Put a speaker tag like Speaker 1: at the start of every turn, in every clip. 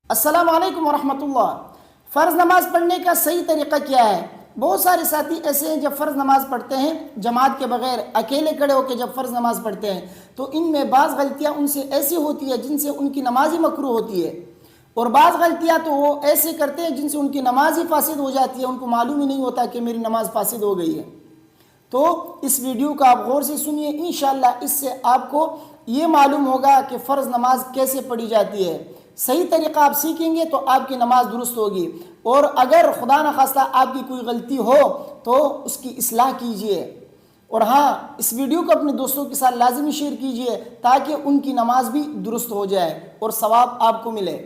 Speaker 1: السلام علیکم ورحمۃ اللہ۔ فرض نماز پڑھنے کا صحیح طریقہ کیا ہے؟ بہت سارے ساتھی ایسے ہیں جب فرض نماز پڑھتے ہیں جماعت کے بغیر اکیلے کھڑے ہو کے جب فرض نماز پڑھتے ہیں تو ان میں بعض غلطیاں ان سے ایسی ہوتی ہے جن سے ان کی نماز ہی مکروہ ہوتی ہے، اور بعض غلطیاں تو وہ ایسے کرتے ہیں جن سے ان کی نماز ہی فاسد ہو جاتی ہے، ان کو معلوم ہی نہیں ہوتا کہ میری نماز فاسد ہو گئی ہے۔ تو اس ویڈیو کا آپ غور سے سنیے، انشاءاللہ اس سے آپ کو یہ معلوم ہوگا کہ فرض نماز کیسے پڑھی جاتی ہے۔ صحیح طریقہ آپ سیکھیں گے تو آپ کی نماز درست ہوگی، اور اگر خدا نخواستہ آپ کی کوئی غلطی ہو تو اس کی اصلاح کیجئے، اور ہاں اس ویڈیو کو اپنے دوستوں کے ساتھ لازمی شیئر کیجئے تاکہ ان کی نماز بھی درست ہو جائے اور ثواب آپ کو ملے۔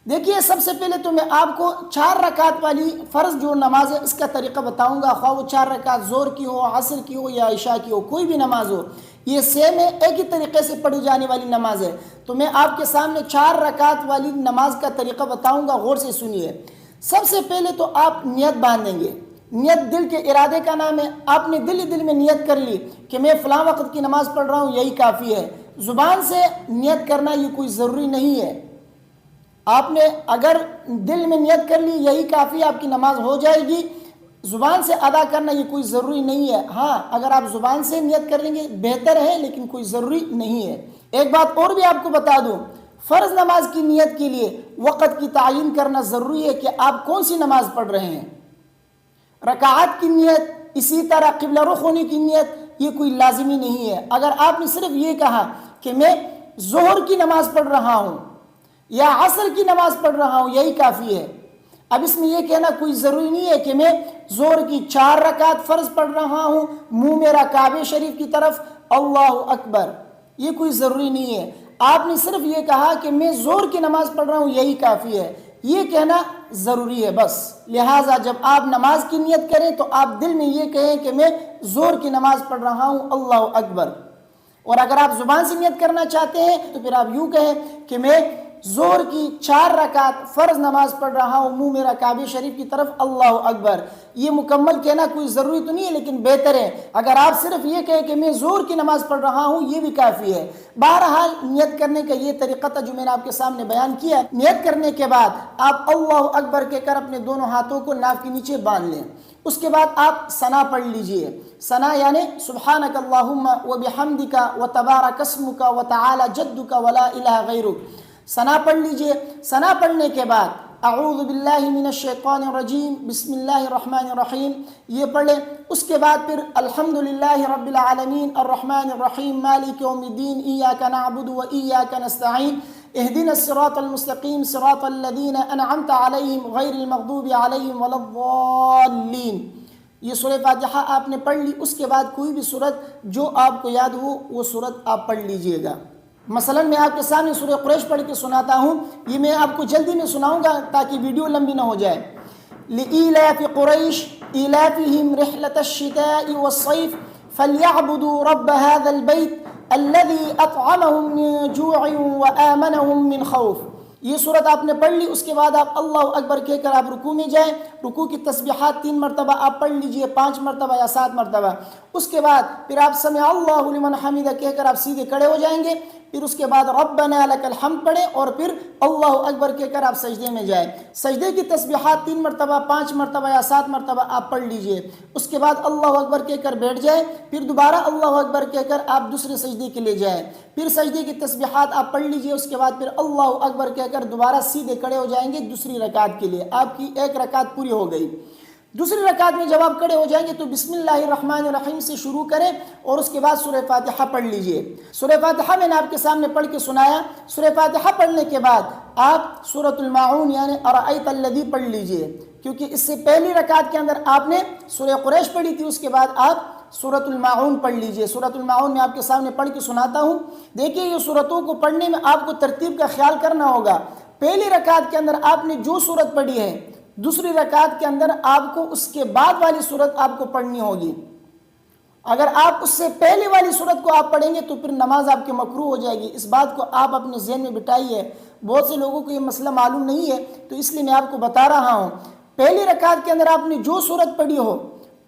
Speaker 1: دیکھیے، سب سے پہلے تو میں آپ کو 4 رکعت والی فرض جو نماز ہے اس کا طریقہ بتاؤں گا، خواہ وہ 4 رکعت زور کی ہو، عصر کی ہو یا عشاء کی ہو، کوئی بھی نماز ہو، یہ سیم ہے، ایک ہی طریقے سے پڑھی جانے والی نماز ہے۔ تو میں آپ کے سامنے 4 رکعت والی نماز کا طریقہ بتاؤں گا، غور سے سنیے۔ سب سے پہلے تو آپ نیت باندھیں گے۔ نیت دل کے ارادے کا نام ہے۔ آپ نے دل میں نیت کر لی کہ میں فلاں وقت کی نماز پڑھ رہا ہوں، یہی کافی ہے۔ زبان سے نیت کرنا یہ کوئی ضروری نہیں ہے۔ آپ نے اگر دل میں نیت کر لی یہی کافی، آپ کی نماز ہو جائے گی۔ زبان سے ادا کرنا یہ کوئی ضروری نہیں ہے۔ ہاں، اگر آپ زبان سے نیت کر لیں گے بہتر ہے، لیکن کوئی ضروری نہیں ہے۔ ایک بات اور بھی آپ کو بتا دوں، فرض نماز کی نیت کے لیے وقت کی تعیین کرنا ضروری ہے کہ آپ کون سی نماز پڑھ رہے ہیں۔ رکعات کی نیت، اسی طرح قبلہ رخ ہونے کی نیت، یہ کوئی لازمی نہیں ہے۔ اگر آپ نے صرف یہ کہا کہ میں ظہر کی نماز پڑھ رہا ہوں یا عصر کی نماز پڑھ رہا ہوں، یہی کافی ہے۔ اب اس میں یہ کہنا کوئی ضروری نہیں ہے کہ میں ظہر کی 4 رکعت فرض پڑھ رہا ہوں، منہ میرا کعبہ شریف کی طرف، اللہ اکبر، یہ کوئی ضروری نہیں ہے۔ آپ نے صرف یہ کہا کہ میں ظہر کی نماز پڑھ رہا ہوں، یہی کافی ہے، یہ کہنا ضروری ہے بس۔ لہٰذا جب آپ نماز کی نیت کریں تو آپ دل میں یہ کہیں کہ میں ظہر کی نماز پڑھ رہا ہوں، اللہ اکبر۔ اور اگر آپ زبان سے نیت کرنا چاہتے ہیں تو پھر آپ یوں کہیں کہ میں ظہر کی 4 رکعت فرض نماز پڑھ رہا ہوں، منہ میرا کعبہ شریف کی طرف، اللہ اکبر۔ یہ مکمل کہنا کوئی ضروری تو نہیں ہے، لیکن بہتر ہے۔ اگر آپ صرف یہ کہیں کہ میں ظہر کی نماز پڑھ رہا ہوں، یہ بھی کافی ہے۔ بہرحال نیت کرنے کا یہ طریقہ تھا جو میں نے آپ کے سامنے بیان کیا ہے۔ نیت کرنے کے بعد آپ اللہ اکبر کہہ کر اپنے دونوں ہاتھوں کو ناف کے نیچے باندھ لیں۔ اس کے بعد آپ ثنا پڑھ لیجئے۔ ثنا یعنی سبحانک اللہم وبحمدک وتبارک اسمک وتعالی جدک ولا الہ غیرک، ثنا پڑھ لیجئے۔ ثنا پڑھنے کے بعد اعوذ باللہ من الشیطان الرجیم بسم اللہ الرحمن الرحیم یہ پڑھ لیں۔ اس کے بعد پھر الحمدللہ رب العالمین الرحمن الرحیم مالک یوم الدین ایاک نعبد و ایاک نستعین اہدنا الصراط المستقیم صراط الذین انعمت علیہم غیر المغضوب علیہم ولا الضالین، یہ سورہ فاتحہ آپ نے پڑھ لی۔ اس کے بعد کوئی بھی سورت جو آپ کو یاد ہو وہ سورت آپ پڑھ لیجئے گا۔ مثلا میں آپ کے سامنے سورہ قریش پڑھ کے سناتا ہوں، یہ میں آپ کو جلدی میں سناؤں گا تاکہ ویڈیو لمبی نہ ہو جائے۔ لِإِيلَافِ قُرَيْشٍ إِيلَافِهِمْ رِحْلَةَ الشِّتَاءِ وَالصَّيْفِ فَلْيَعْبُدُوا رَبَّ هَذَا الْبَيْتِ الَّذِي أَطْعَمَهُم مِّن جُوعٍ وَآمَنَهُم مِّن خَوْفٍ۔ یہ صورت آپ نے پڑھ لی۔ اس کے بعد آپ اللہ اکبر کہہ کر آپ رکوع میں جائیں۔ رکوع کی تسبیحات 3 مرتبہ آپ پڑھ لیجئے، 5 مرتبہ یا 7 مرتبہ۔ اس کے بعد پھر آپ سمع اللہ لمن حمدہ کہہ کر آپ سیدھے کھڑے ہو جائیں گے۔ پھر اس کے بعد ربنا لک الحمد پڑھیں اور پھر اللہ اکبر کہہ کر آپ سجدے میں جائیں۔ سجدے کی تسبیحات 3 مرتبہ، 5 مرتبہ یا 7 مرتبہ آپ پڑھ لیجئے۔ اس کے بعد اللہ اکبر کہہ کر بیٹھ جائیں، پھر دوبارہ اللہ اکبر کہہ کر آپ دوسرے سجدے کے لیے جائیں۔ پھر سجدے کی تسبیحات آپ پڑھ لیجئے۔ اس کے بعد پھر اللہ اکبر کہہ کر دوبارہ سیدھے کھڑے ہو جائیں گے دوسری رکعت کے لیے۔ آپ کی 1 رکعت پوری ہو گئی۔ دوسری رکعت میں جب آپ کھڑے ہو جائیں گے تو بسم اللہ الرحمن الرحیم سے شروع کریں اور اس کے بعد سورہ فاتحہ پڑھ لیجئے۔ سورہ فاتحہ میں نے آپ کے سامنے پڑھ کے سنایا۔ سورہ فاتحہ پڑھنے کے بعد آپ سورۃ الماعون یعنی ارأیت الذی پڑھ لیجئے، کیونکہ اس سے پہلی رکعت کے اندر آپ نے سورہ قریش پڑھی تھی، اس کے بعد آپ سورۃ الماعون پڑھ لیجئے۔ سورۃ الماعون میں آپ کے سامنے پڑھ کے سناتا ہوں۔ دیکھیے، یہ سورتوں کو پڑھنے میں آپ کو ترتیب کا خیال کرنا ہوگا۔ پہلی رکعت کے اندر آپ نے جو سورت پڑھی ہے، دوسری رکعت کے اندر آپ کو اس کے بعد والی سورت آپ کو پڑھنی ہوگی۔ اگر آپ اس سے پہلے والی سورت کو آپ پڑھیں گے تو پھر نماز آپ کی مکروہ ہو جائے گی۔ اس بات کو آپ اپنے ذہن میں بٹھائیے۔ بہت سے لوگوں کو یہ مسئلہ معلوم نہیں ہے، تو اس لیے میں آپ کو بتا رہا ہوں۔ پہلی رکعت کے اندر آپ نے جو سورت پڑھی ہو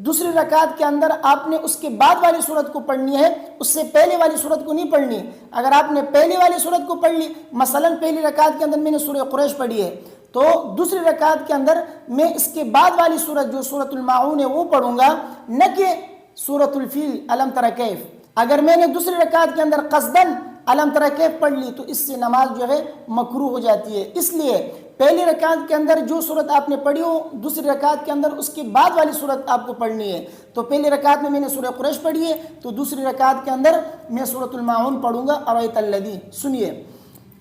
Speaker 1: دوسری رکعت کے اندر آپ نے اس کے بعد والی صورت کو پڑھنی ہے، اس سے پہلے والی صورت کو نہیں پڑھنی۔ اگر آپ نے پہلی والی صورت کو پڑھ لی، مثلا پہلی رکعت کے اندر میں نے سورہ قریش پڑھی ہے، تو دوسری رکعت کے اندر میں اس کے بعد والی صورت جو سورۃ الماعون ہے وہ پڑھوں گا، نہ کہ سورۃ الفیل الم تر کیف۔ اگر میں نے دوسری رکعت کے اندر قصداً الم تر کیف پڑھ لی تو اس سے نماز جو ہے مکروہ ہو جاتی ہے۔ اس لیے پہلی رکعت کے اندر جو صورت آپ نے پڑھی ہو، دوسری رکعت کے اندر اس کے بعد والی صورت آپ کو پڑھنی ہے۔ تو پہلی رکعت میں نے سورہ قریش پڑھی ہے، تو دوسری رکعت کے اندر میں سورۃ الماعون پڑھوں گا۔ ارأیت الذی، سنیے،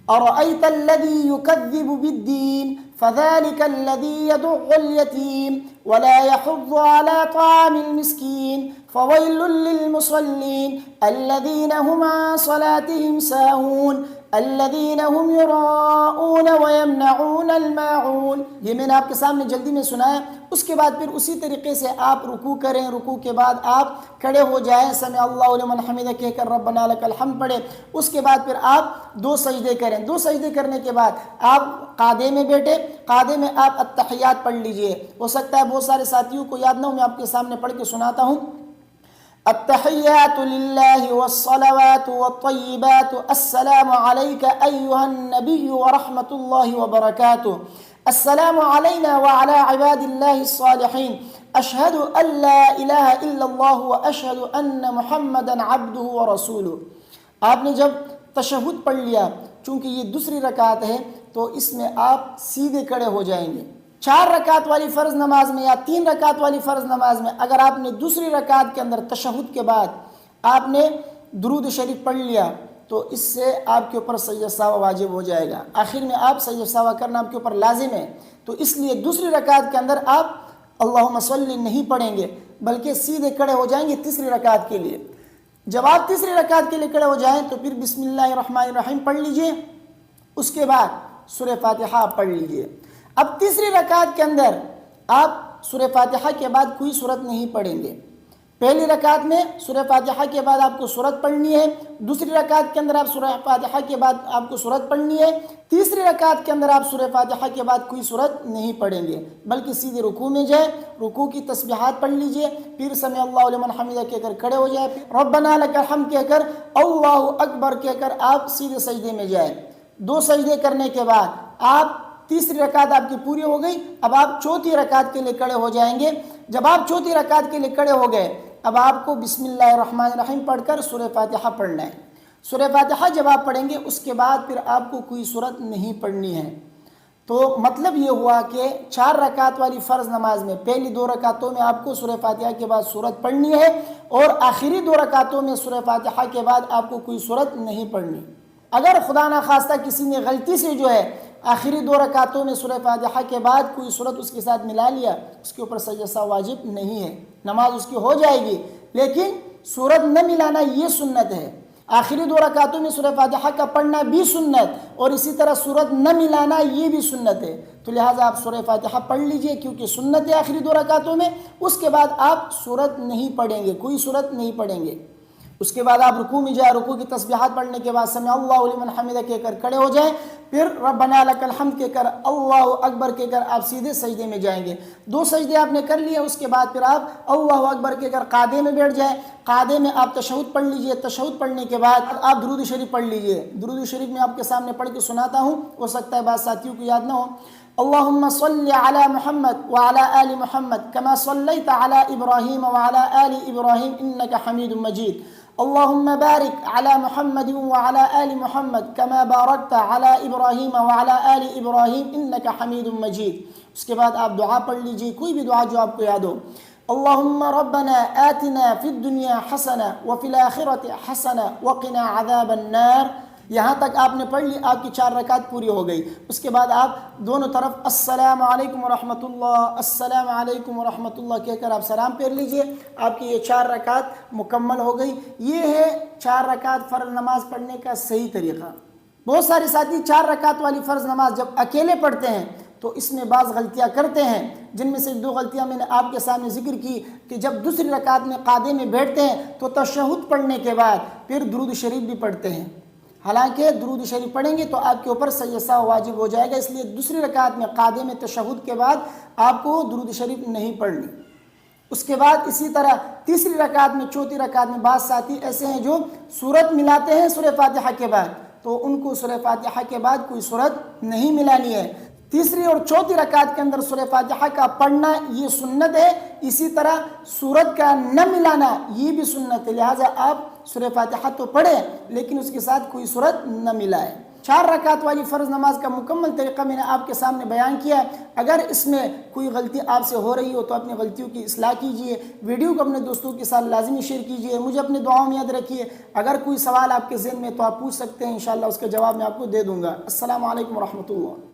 Speaker 1: أرأيت الذي يكذب بالدين فذلك الذي يدع اليتيم ولا يحض على طعام المسكين فويل للمصلين الذين هم عن صلاتهم ساهون الذين هم يراءون ويمنعون الماعون۔ یہ میں نے آپ کے سامنے جلدی میں سنایا۔ اس کے بعد پھر اسی طریقے سے آپ رکوع کریں، رکوع کے بعد آپ کھڑے ہو جائیں، سمع اللہ لمن حمدہ کہہ کر ربنا لک الحمد پڑھیں۔ اس کے بعد پھر آپ 2 سجدے کریں۔ 2 سجدے کرنے کے بعد آپ قعدے میں بیٹھے، قعدے میں آپ التحیات پڑھ لیجئے۔ ہو سکتا ہے بہت سارے ساتھیوں کو یاد نہ ہو، میں آپ کے سامنے پڑھ کے سناتا ہوں۔ التحيات لله والصلوات والطيبات السلام عليك أيها النبي ورحمة الله وبركاته السلام علينا وعلى عباد الله الصالحين أشهد أن لا إله إلا الله وأشهد أن محمدا عبده ورسوله۔ آپ نے جب تشہد پڑھ لیا، چونکہ یہ دوسری رکعت ہے تو اس میں آپ سیدھے کھڑے ہو جائیں گے۔ 4 رکعت والی فرض نماز میں یا 3 رکعت والی فرض نماز میں اگر آپ نے دوسری رکعت کے اندر تشہد کے بعد آپ نے درود شریف پڑھ لیا تو اس سے آپ کے اوپر سجدہ سہو واجب ہو جائے گا۔ آخر میں آپ سجدہ سہو کرنا آپ کے اوپر لازم ہے، تو اس لیے دوسری رکعت کے اندر آپ اللہم صلی نہیں پڑھیں گے بلکہ سیدھے کھڑے ہو جائیں گے تیسری رکعت کے لیے۔ جب آپ تیسری رکعت کے لیے کھڑے ہو جائیں تو پھر بسم اللہ الرحمن الرحیم پڑھ لیجئے، اس کے بعد سورہ فاتحہ پڑھ لیجئے۔ اب تیسری رکعت کے اندر آپ سورہ فاتحہ کے بعد کوئی سورت نہیں پڑھیں گے۔ پہلی رکعت میں سورہ فاتحہ کے بعد آپ کو سورت پڑھنی ہے، دوسری رکعت کے اندر آپ سورہ فاتحہ کے بعد آپ کو سورت پڑھنی ہے، تیسری رکعت کے اندر آپ سورہ فاتحہ کے بعد کوئی سورت نہیں پڑھیں گے بلکہ سیدھے رکوع میں جائیں، رکوع کی تسبیحات پڑھ لیجئے، پھر سمع اللہ لمن حمدہ کہہ کر کھڑے ہو جائیں، ربنا لک الحمد کہہ کر اللہ اکبر کہہ کر آپ سیدھے سجدے میں جائیں۔ 2 سجدے کرنے کے بعد آپ تیسری رکعت آپ کی پوری ہو گئی، اب آپ چوتھی رکعت کے لیے کھڑے ہو جائیں گے۔ جب آپ چوتھی رکعت کے لیے کھڑے ہو گئے، اب آپ کو بسم اللہ الرحمن الرحیم پڑھ کر سورہ فاتحہ پڑھنا ہے۔ سورہ فاتحہ جب آپ پڑھیں گے اس کے بعد پھر آپ کو کوئی سورت نہیں پڑھنی ہے۔ تو مطلب یہ ہوا کہ 4 رکعت والی فرض نماز میں پہلی 2 رکعتوں میں آپ کو سورہ فاتحہ کے بعد سورت پڑھنی ہے، اور آخری 2 رکعتوں میں سورہ فاتحہ کے بعد آپ کو کوئی سورت نہیں پڑھنی۔ اگر خدا نخواستہ کسی نے غلطی سے جو ہے آخری 2 رکعتوں میں سورہ فاتحہ کے بعد کوئی سورت اس کے ساتھ ملا لیا، اس کے اوپر سجدہ سہو واجب نہیں ہے، نماز اس کی ہو جائے گی، لیکن سورت نہ ملانا یہ سنت ہے۔ آخری 2 رکعتوں میں سورہ فاتحہ کا پڑھنا بھی سنت، اور اسی طرح سورت نہ ملانا یہ بھی سنت ہے، تو لہٰذا آپ سورہ فاتحہ پڑھ لیجئے کیونکہ سنت ہے آخری 2 رکعتوں میں۔ اس کے بعد آپ سورت نہیں پڑھیں گے، کوئی سورت نہیں پڑھیں گے۔ اس کے بعد آپ رکوع میں جائیں، رکوع کی تسبیحات پڑھنے کے بعد سمع اللہ لمن حمدہ کہہ کر کھڑے ہو جائیں، پھر ربنا لک الحمد کہہ کر اللہ اکبر کہہ کر آپ سیدھے سجدے میں جائیں گے۔ 2 سجدے آپ نے کر لیے، اس کے بعد پھر آپ اللہ اکبر کہہ کر قعدے میں بیٹھ جائیں۔ قعدے میں آپ تشہد پڑھ لیجئے، تشہد پڑھنے کے بعد آپ درود شریف پڑھ لیجئے۔ درود شریف میں آپ کے سامنے پڑھ کے سناتا ہوں، ہو سکتا ہے بعض ساتھیوں کو یاد نہ ہو۔ اللهم صل على محمد وعلى آل محمد كما صليت على إبراهيم وعلى آل إبراهيم إنك حميد مجيد اللهم بارك على محمد وعلى آل محمد كما باركت على إبراهيم وعلى آل إبراهيم إنك حميد مجيد۔ اس کے بعد آپ دعا پڑھ لیجئے، کوئی بھی دعا جو آپ کو یاد ہو۔ اللهم ربنا آتنا في الدنيا حسنة وفي الآخرة حسنة وقنا عذاب النار۔ یہاں تک آپ نے پڑھ لی، آپ کی 4 رکعت پوری ہو گئی۔ اس کے بعد آپ دونوں طرف السلام علیکم ورحمۃ اللہ، السلام علیکم ورحمۃ اللہ کہہ کر آپ سلام پھیر لیجئے، آپ کی یہ 4 رکعت مکمل ہو گئی۔ یہ ہے 4 رکعت فرض نماز پڑھنے کا صحیح طریقہ۔ بہت سارے ساتھی 4 رکعت والی فرض نماز جب اکیلے پڑھتے ہیں تو اس میں بعض غلطیاں کرتے ہیں، جن میں سے 2 غلطیاں میں نے آپ کے سامنے ذکر کی کہ جب دوسری رکعت میں قعدے میں بیٹھتے ہیں تو تشہد پڑھنے کے بعد پھر درود شریف بھی پڑھتے ہیں، حالانکہ درود شریف پڑھیں گے تو آپ کے اوپر سجدہ سہو واجب ہو جائے گا، اس لیے دوسری رکعت میں قعدے میں تشہد کے بعد آپ کو درود شریف نہیں پڑھنی۔ اس کے بعد اسی طرح تیسری رکعت میں چوتھی رکعت میں بعض ساتھی ایسے ہیں جو سورت ملاتے ہیں سورہ فاتحہ کے بعد، تو ان کو سورہ فاتحہ کے بعد کوئی سورت نہیں ملانی ہے۔ تیسری اور چوتھی رکعت کے اندر سورہ فاتحہ کا پڑھنا یہ سنت ہے، اسی طرح سورت کا نہ ملانا یہ بھی سنت ہے، لہٰذا آپ سورہ فاتحہ تو پڑھیں لیکن اس کے ساتھ کوئی سورت نہ ملائیں۔ 4 رکعت والی فرض نماز کا مکمل طریقہ میں نے آپ کے سامنے بیان کیا ہے۔ اگر اس میں کوئی غلطی آپ سے ہو رہی ہو تو اپنی غلطیوں کی اصلاح کیجئے، ویڈیو کو اپنے دوستوں کے ساتھ لازمی شیئر کیجئے، مجھے اپنے دعاؤں میں یاد رکھیے۔ اگر کوئی سوال آپ کے ذہن میں تو آپ پوچھ سکتے ہیں، انشاءاللہ اس کے جواب میں آپ کو دے دوں گا۔ السلام علیکم ورحمۃ اللہ۔